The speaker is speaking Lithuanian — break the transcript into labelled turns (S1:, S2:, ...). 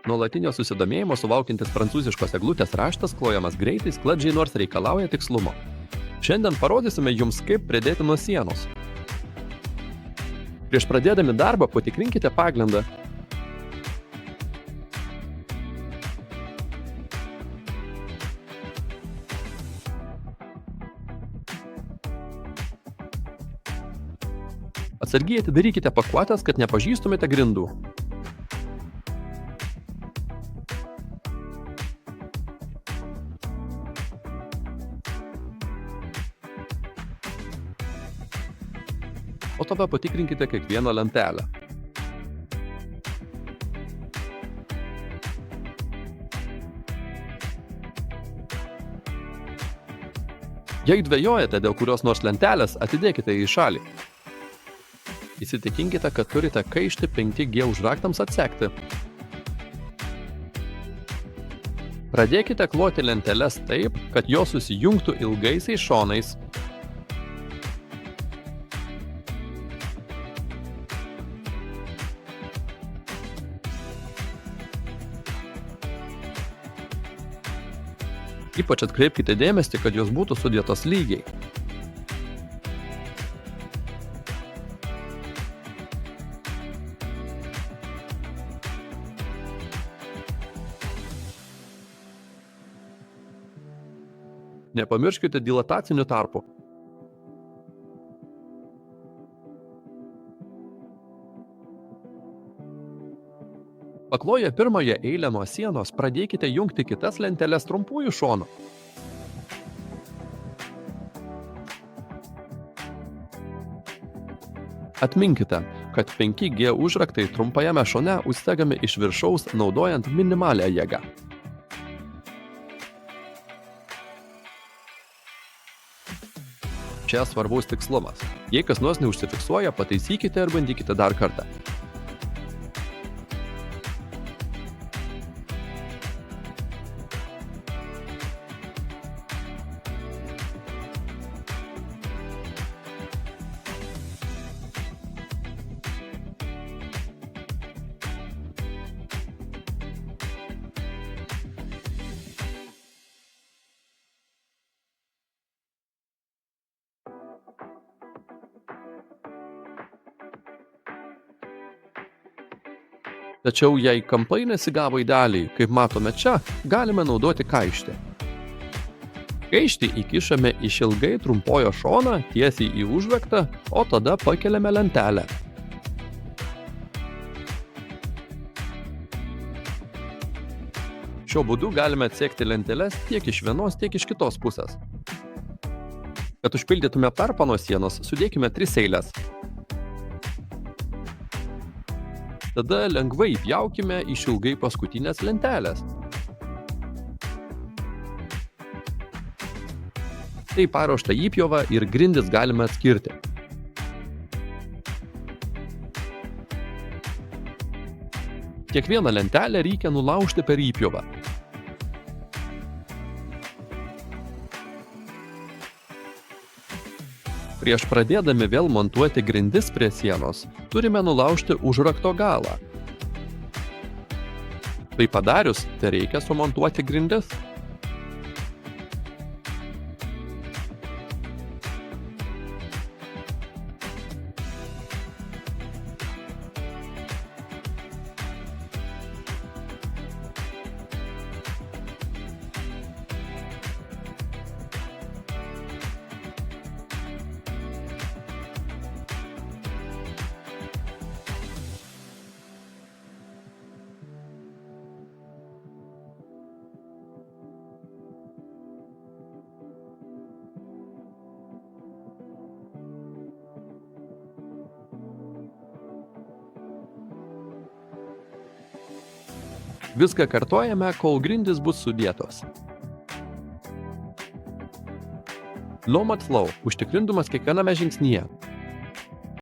S1: Nuolatinio susidomėjimo sulaukiantis prancūziškos eglutės raštas klojamas greitai, sklandžiai, nors reikalauja tikslumo. Šiandien parodysime jums, kaip pridėti nuo sienos. Prieš pradėdami darbą patikrinkite pagrindą. Atsargiai atidarykite pakuotes, kad nepažįstumėte grindų. O tada patikrinkite kiekvieną lentelę. Jei dvejojate dėl kurios nors lentelės, atidėkite į šalį. Įsitikinkite, kad turite kaištį 5G užraktams atsekti. Pradėkite kloti lenteles taip, kad jos susijungtų ilgaisiais šonais. Ypač atkreipkite dėmesį, kad jos būtų sudėtos lygiai. Nepamirškite dilatacinių tarpų. Pakloję pirmąją eilę nuo sienos, pradėkite jungti kitas lenteles trumpųjų šonų. Atminkite, kad 5G užraktai trumpajame šone užsegami iš viršaus naudojant minimalią jėgą. Čia svarbus tikslumas. Jei kas nors neužsifiksuoja, pataisykite ir bandykite dar kartą. Tačiau jei kampai nesigavo idealiai, kaip matome čia, galime naudoti kaištį. Kaištį įkišame išilgai trumpojo šoną tiesiai į užraktą, o tada pakeliame lentelę. Šiuo būdu galime atsekti lenteles tiek iš vienos, tiek iš kitos pusės. Kad užpildytume tarpą nuo sienos, sudėkime 3 eiles. Tada lengvai įpjaukime išilgai paskutinės lentelės. Tai paruoštą įpjovą ir grindis galime atskirti. Kiekvieną lentelę reikia nulaužti per įpjovą. Prieš pradėdami vėl montuoti grindis prie sienos, turime nulaužti užrakto galą. Tai padarius, tereikia sumontuoti grindis. Viską kartojame, kol grindys bus sudėtos. Low mat flow, užtikrindamas kiekviename žingsnyje.